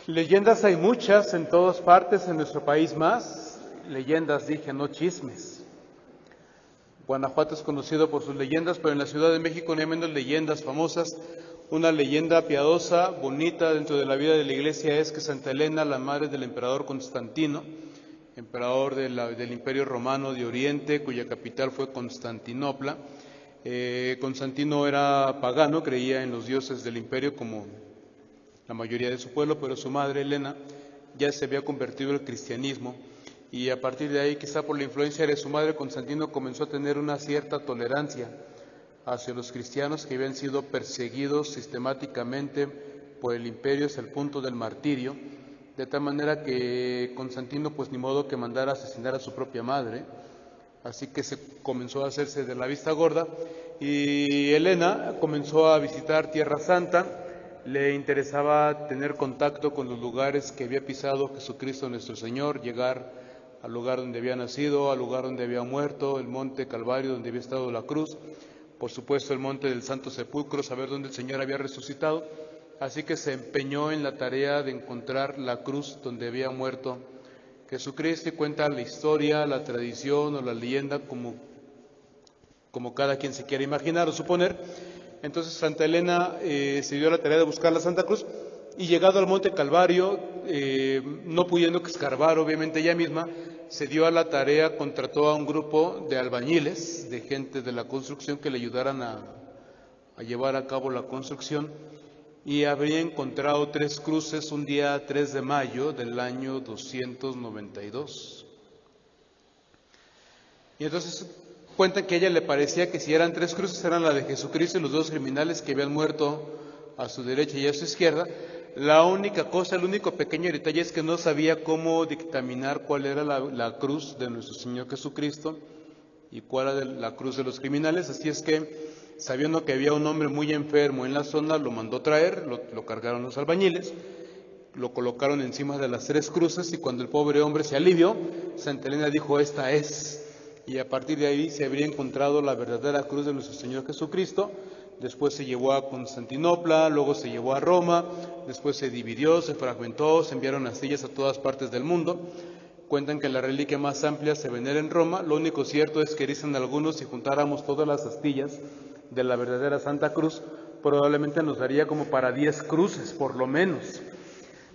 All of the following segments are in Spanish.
Leyendas hay muchas en todas partes, en nuestro país más. Leyendas, dije, no chismes. Guanajuato es conocido por sus leyendas, pero en la Ciudad de México no hay menos leyendas famosas. Una leyenda piadosa, bonita dentro de la vida de la iglesia es que Santa Elena, la madre del emperador Constantino, emperador del Imperio Romano de Oriente, cuya capital fue Constantinopla. Constantino era pagano, creía en los dioses del imperio como la mayoría de su pueblo, pero su madre Elena ya se había convertido al cristianismo y a partir de ahí, quizá por la influencia de su madre, Constantino comenzó a tener una cierta tolerancia hacia los cristianos que habían sido perseguidos sistemáticamente por el imperio hasta el punto del martirio, de tal manera que Constantino pues ni modo que mandara a asesinar a su propia madre, así que se comenzó a hacerse de la vista gorda y Elena comenzó a visitar Tierra Santa. Le interesaba tener contacto con los lugares que había pisado Jesucristo nuestro Señor, llegar al lugar donde había nacido, al lugar donde había muerto, el monte Calvario donde había estado la cruz, por supuesto el monte del Santo Sepulcro, saber dónde el Señor había resucitado, así que se empeñó en la tarea de encontrar la cruz donde había muerto Jesucristo y cuenta la historia, la tradición o la leyenda como cada quien se quiera imaginar o suponer. Entonces Santa Elena se dio a la tarea de buscar la Santa Cruz y llegado al Monte Calvario, no pudiendo escarbar obviamente ella misma, se dio a la tarea, contrató a un grupo de albañiles, de gente de la construcción que le ayudaran a llevar a cabo la construcción y habría encontrado 3 cruces un día 3 de mayo del año 292. Y entonces cuentan que a ella le parecía que si eran 3 cruces eran la de Jesucristo y los 2 criminales que habían muerto a su derecha y a su izquierda. La única cosa, el único pequeño detalle es que no sabía cómo dictaminar cuál era la cruz de nuestro Señor Jesucristo y cuál era la cruz de los criminales, así es que sabiendo que había un hombre muy enfermo en la zona, lo mandó traer, lo cargaron los albañiles, lo colocaron encima de las 3 cruces y cuando el pobre hombre se alivió, Santa Elena dijo, esta es. Y a partir de ahí se habría encontrado la verdadera cruz de nuestro Señor Jesucristo. Después se llevó a Constantinopla, luego se llevó a Roma, después se dividió, se fragmentó, se enviaron astillas a todas partes del mundo. Cuentan que la reliquia más amplia se venera en Roma. Lo único cierto es que dicen algunos, si juntáramos todas las astillas de la verdadera Santa Cruz, probablemente nos daría como para 10 cruces, por lo menos.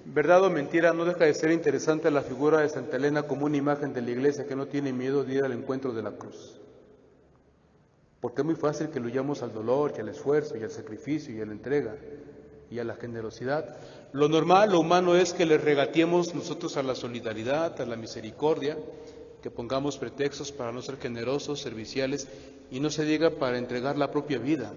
Verdad o mentira, no deja de ser interesante la figura de Santa Elena como una imagen de la iglesia que no tiene miedo de ir al encuentro de la cruz. Porque es muy fácil que huyamos al dolor y al esfuerzo y al sacrificio y a la entrega y a la generosidad. Lo normal, lo humano es que le regateemos nosotros a la solidaridad, a la misericordia, que pongamos pretextos para no ser generosos, serviciales y no se diga para entregar la propia vida.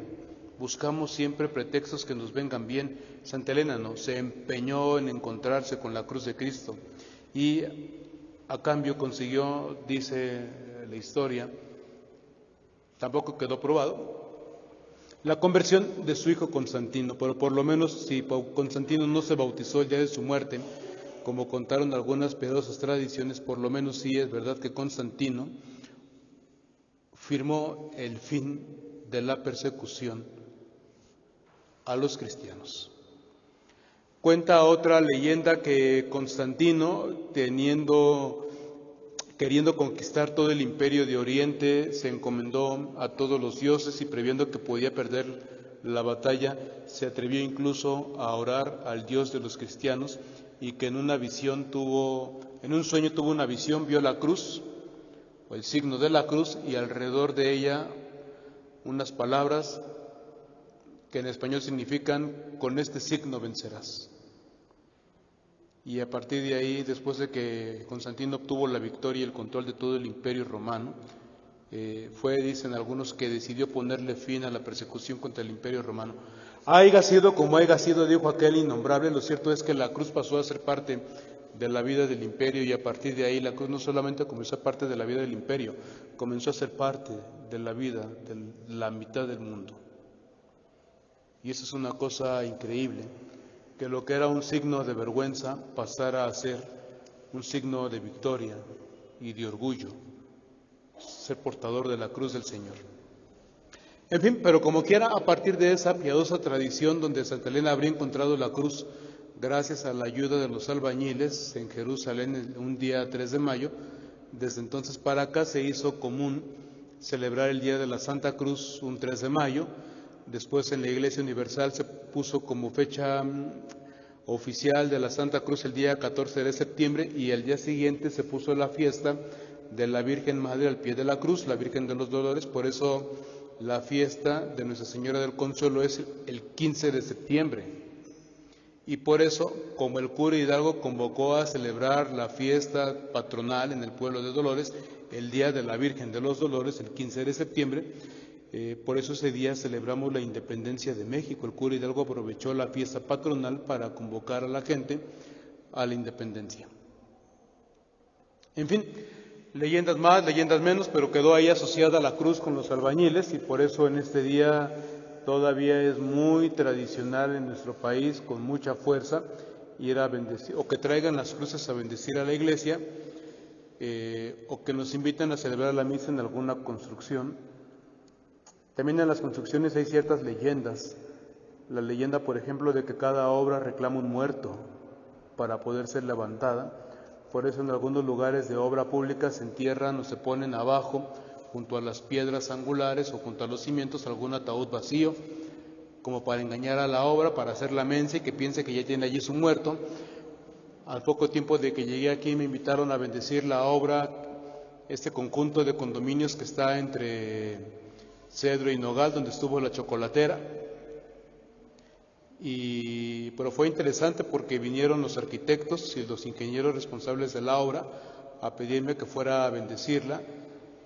Buscamos siempre pretextos que nos vengan bien. Santa Elena no, se empeñó en encontrarse con la cruz de Cristo y a cambio consiguió, dice la historia, tampoco quedó probado, la conversión de su hijo Constantino, pero por lo menos si Constantino no se bautizó el día de su muerte, como contaron algunas piadosas tradiciones, por lo menos sí es verdad que Constantino firmó el fin de la persecución a los cristianos. Cuenta otra leyenda que Constantino, queriendo conquistar todo el imperio de Oriente, se encomendó a todos los dioses y previendo que podía perder la batalla, se atrevió incluso a orar al Dios de los cristianos y que en un sueño tuvo una visión, vio la cruz, o el signo de la cruz, y alrededor de ella unas palabras que en español significan, con este signo vencerás. Y a partir de ahí, después de que Constantino obtuvo la victoria y el control de todo el imperio romano, dicen algunos, que decidió ponerle fin a la persecución contra el imperio romano. Haiga sido como haiga sido, dijo aquel innombrable, lo cierto es que la cruz pasó a ser parte de la vida del imperio y a partir de ahí la cruz no solamente comenzó a ser parte de la vida del imperio, comenzó a ser parte de la vida de la mitad del mundo. Y eso es una cosa increíble, que lo que era un signo de vergüenza pasara a ser un signo de victoria y de orgullo, ser portador de la cruz del Señor. En fin, pero como quiera, a partir de esa piadosa tradición donde Santa Elena habría encontrado la cruz gracias a la ayuda de los albañiles en Jerusalén un día 3 de mayo, desde entonces para acá se hizo común celebrar el Día de la Santa Cruz un 3 de mayo. Después en la Iglesia Universal se puso como fecha oficial de la Santa Cruz el día 14 de septiembre y el día siguiente se puso la fiesta de la Virgen Madre al pie de la cruz, la Virgen de los Dolores. Por eso la fiesta de Nuestra Señora del Consuelo es el 15 de septiembre. Y por eso, como el cura Hidalgo convocó a celebrar la fiesta patronal en el pueblo de Dolores, el Día de la Virgen de los Dolores, el 15 de septiembre, por eso ese día celebramos la independencia de México. El cura Hidalgo aprovechó la fiesta patronal para convocar a la gente a la independencia. En fin, leyendas más, leyendas menos, pero quedó ahí asociada la cruz con los albañiles y por eso en este día todavía es muy tradicional en nuestro país, con mucha fuerza, ir a bendecir, o que traigan las cruces a bendecir a la iglesia, o que nos inviten a celebrar la misa en alguna construcción. También en las construcciones hay ciertas leyendas. La leyenda, por ejemplo, de que cada obra reclama un muerto para poder ser levantada. Por eso en algunos lugares de obra pública se entierran o se ponen abajo, junto a las piedras angulares o junto a los cimientos, algún ataúd vacío, como para engañar a la obra, para hacer la mensa y que piense que ya tiene allí su muerto. Al poco tiempo de que llegué aquí me invitaron a bendecir la obra, este conjunto de condominios que está entre Cedro y Nogal, donde estuvo la chocolatera. Pero fue interesante porque vinieron los arquitectos y los ingenieros responsables de la obra a pedirme que fuera a bendecirla,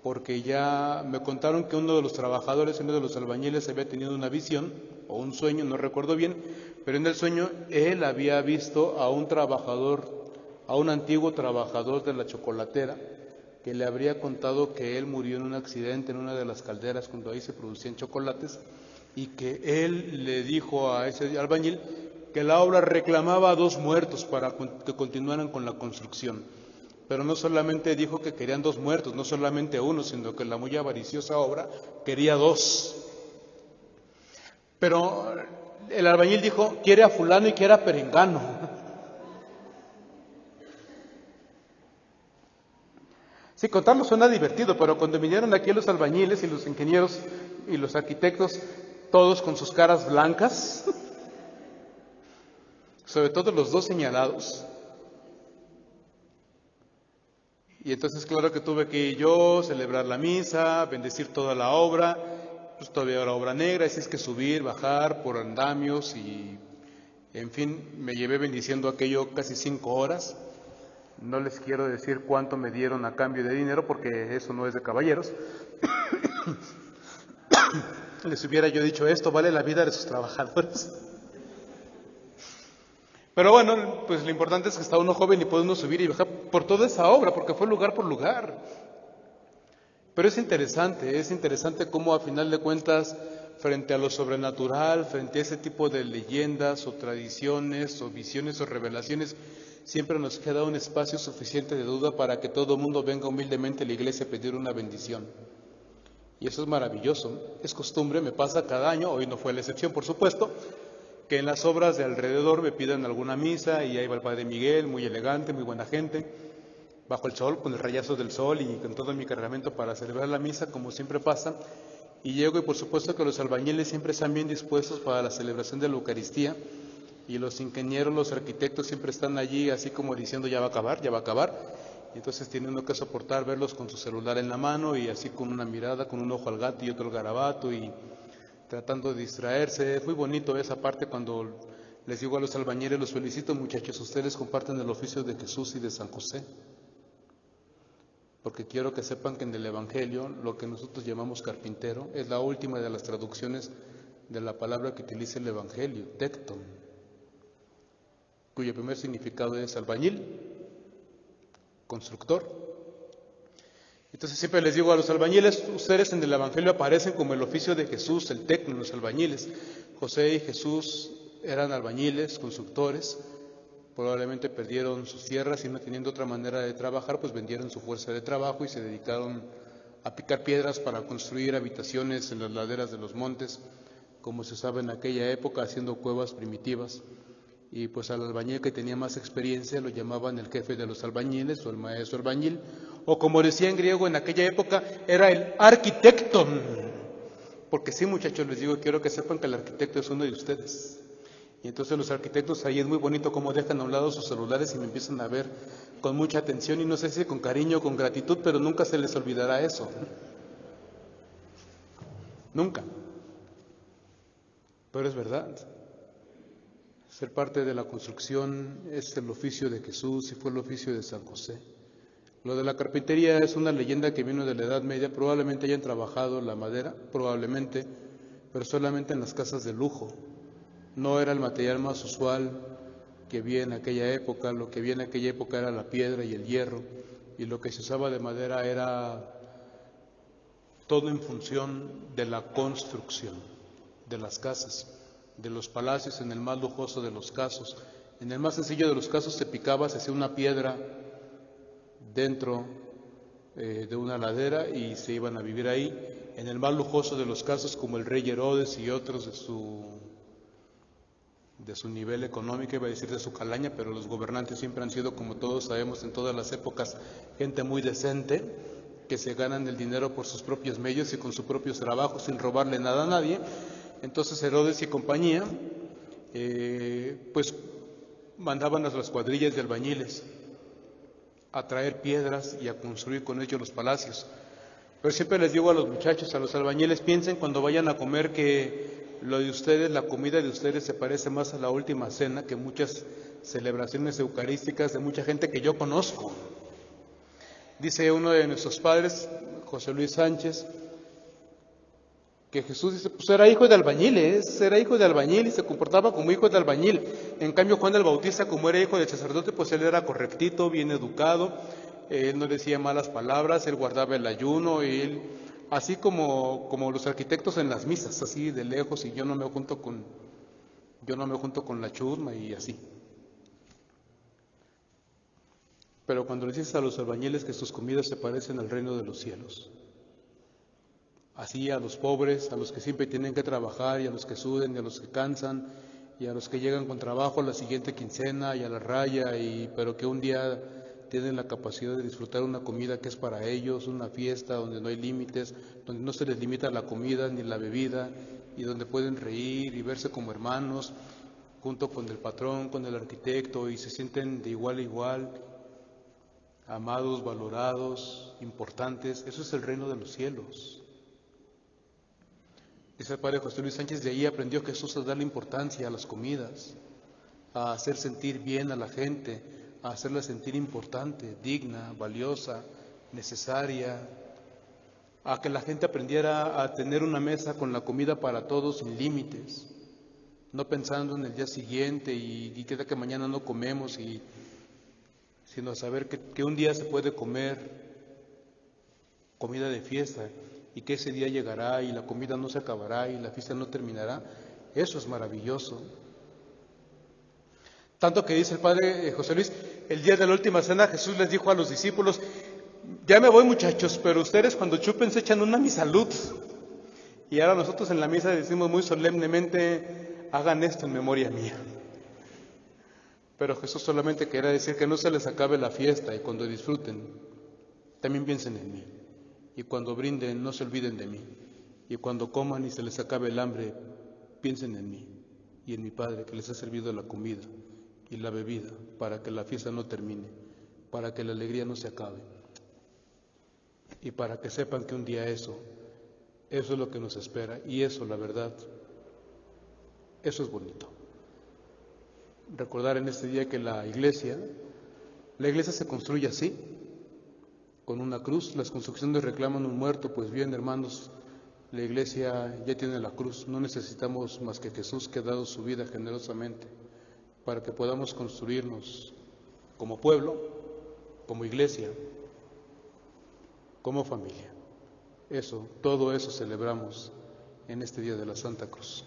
porque ya me contaron que uno de los trabajadores, uno de los albañiles, había tenido una visión o un sueño, no recuerdo bien, pero en el sueño él había visto a un trabajador, a un antiguo trabajador de la chocolatera, que le habría contado que él murió en un accidente en una de las calderas cuando ahí se producían chocolates, y que él le dijo a ese albañil que la obra reclamaba 2 muertos para que continuaran con la construcción. Pero no solamente dijo que querían 2 muertos, no solamente uno, sino que la muy avariciosa obra quería 2. Pero el albañil dijo, quiere a fulano y quiere a perengano. Sí, contarlo suena divertido, pero cuando vinieron aquí los albañiles y los ingenieros y los arquitectos, todos con sus caras blancas, sobre todo los 2 señalados, y entonces claro que tuve que ir yo, celebrar la misa, bendecir toda la obra, pues todavía era obra negra, así es que subir, bajar por andamios y, en fin, me llevé bendiciendo aquello casi 5 horas. No les quiero decir cuánto me dieron a cambio de dinero porque eso no es de caballeros. Les hubiera yo dicho, esto vale la vida de sus trabajadores. Pero bueno, pues lo importante es que está uno joven y puede uno subir y bajar por toda esa obra, porque fue lugar por lugar. Pero es interesante cómo a final de cuentas, frente a lo sobrenatural, frente a ese tipo de leyendas o tradiciones o visiones o revelaciones, siempre nos queda un espacio suficiente de duda para que todo el mundo venga humildemente a la iglesia a pedir una bendición. Y eso es maravilloso. Es costumbre, me pasa cada año, hoy no fue la excepción, por supuesto, que en las obras de alrededor me pidan alguna misa y ahí va el Padre Miguel, muy elegante, muy buena gente, bajo el sol, con el rayazo del sol y con todo mi cargamento para celebrar la misa, como siempre pasa. Y llego y por supuesto que los albañiles siempre están bien dispuestos para la celebración de la Eucaristía. Y los ingenieros, los arquitectos siempre están allí así como diciendo ya va a acabar, ya va a acabar. Y entonces tiene uno que soportar verlos con su celular en la mano y así con una mirada, con un ojo al gato y otro al garabato y tratando de distraerse. Es muy bonito esa parte cuando les digo a los albañiles, los felicito muchachos, ustedes comparten el oficio de Jesús y de San José. Porque quiero que sepan que en el Evangelio lo que nosotros llamamos carpintero es la última de las traducciones de la palabra que utiliza el Evangelio, tecton, cuyo primer significado es albañil, constructor. Entonces siempre les digo a los albañiles, ustedes en el Evangelio aparecen como el oficio de Jesús, el tecno, los albañiles. José y Jesús eran albañiles, constructores, probablemente perdieron sus tierras y no teniendo otra manera de trabajar, pues vendieron su fuerza de trabajo y se dedicaron a picar piedras para construir habitaciones en las laderas de los montes, como se usaba en aquella época, haciendo cuevas primitivas. y pues al albañil que tenía más experiencia lo llamaban el jefe de los albañiles o el maestro albañil, o como decía en griego en aquella época, era el arquitecton. Porque sí, muchachos, les digo, quiero que sepan que el arquitecto es uno de ustedes. Y entonces los arquitectos ahí es muy bonito cómo dejan a un lado sus celulares y me empiezan a ver con mucha atención y no sé si con cariño o con gratitud, pero nunca se les olvidará eso. Nunca. Pero es verdad. Ser parte de la construcción es el oficio de Jesús y fue el oficio de San José. Lo de la carpintería es una leyenda que vino de la Edad Media, probablemente hayan trabajado la madera, probablemente, pero solamente en las casas de lujo. No era el material más usual que había en aquella época, lo que había en aquella época era la piedra y el hierro, y lo que se usaba de madera era todo en función de la construcción de las casas, de los palacios en el más lujoso de los casos. En el más sencillo de los casos se picaba, se hacía una piedra dentro de una ladera y se iban a vivir ahí. En el más lujoso de los casos, como el rey Herodes y otros de su nivel económico, iba a decir de su calaña, pero los gobernantes siempre han sido, como todos sabemos, en todas las épocas, gente muy decente, que se ganan el dinero por sus propios medios y con sus propios trabajos, sin robarle nada a nadie. Entonces Herodes y compañía, pues mandaban a las cuadrillas de albañiles a traer piedras y a construir con ellos los palacios. Pero siempre les digo a los muchachos, a los albañiles, piensen cuando vayan a comer que lo de ustedes, la comida de ustedes se parece más a la última cena que muchas celebraciones eucarísticas de mucha gente que yo conozco. Dice uno de nuestros padres, José Luis Sánchez, que Jesús dice, pues era hijo de albañiles, era hijo de albañil y se comportaba como hijo de albañil. En cambio, Juan el Bautista, como era hijo de sacerdote, pues él era correctito, bien educado, él no decía malas palabras, él guardaba el ayuno, él, así como los arquitectos en las misas, así de lejos, y yo no me junto con la chusma y así. Pero cuando les dices a los albañiles que sus comidas se parecen al reino de los cielos, así a los pobres, a los que siempre tienen que trabajar y a los que suden y a los que cansan y a los que llegan con trabajo a la siguiente quincena y a la raya, pero que un día tienen la capacidad de disfrutar una comida que es para ellos, una fiesta donde no hay límites, donde no se les limita la comida ni la bebida y donde pueden reír y verse como hermanos junto con el patrón, con el arquitecto y se sienten de igual a igual, amados, valorados, importantes. Eso es el reino de los cielos. Dice el padre José Luis Sánchez, de ahí aprendió Jesús a darle importancia a las comidas, a hacer sentir bien a la gente, a hacerla sentir importante, digna, valiosa, necesaria, a que la gente aprendiera a tener una mesa con la comida para todos sin límites, no pensando en el día siguiente y queda que mañana no comemos, sino saber que un día se puede comer comida de fiesta y que ese día llegará y la comida no se acabará y la fiesta no terminará. Eso es maravilloso. Tanto que dice el padre José Luis, el día de la última cena Jesús les dijo a los discípulos, ya me voy muchachos, pero ustedes cuando chupen se echan una mi salud. Y ahora nosotros en la misa decimos muy solemnemente, hagan esto en memoria mía. Pero Jesús solamente quería decir que no se les acabe la fiesta y cuando disfruten, también piensen en mí. Y cuando brinden, no se olviden de mí. Y cuando coman y se les acabe el hambre, piensen en mí y en mi Padre que les ha servido la comida y la bebida para que la fiesta no termine, para que la alegría no se acabe y para que sepan que un día eso es lo que nos espera y eso, la verdad, eso es bonito. Recordar en este día que la iglesia se construye así, con una cruz. Las construcciones reclaman un muerto, pues bien, hermanos, la iglesia ya tiene la cruz. No necesitamos más que Jesús que ha dado su vida generosamente para que podamos construirnos como pueblo, como iglesia, como familia. Todo eso celebramos en este día de la Santa Cruz.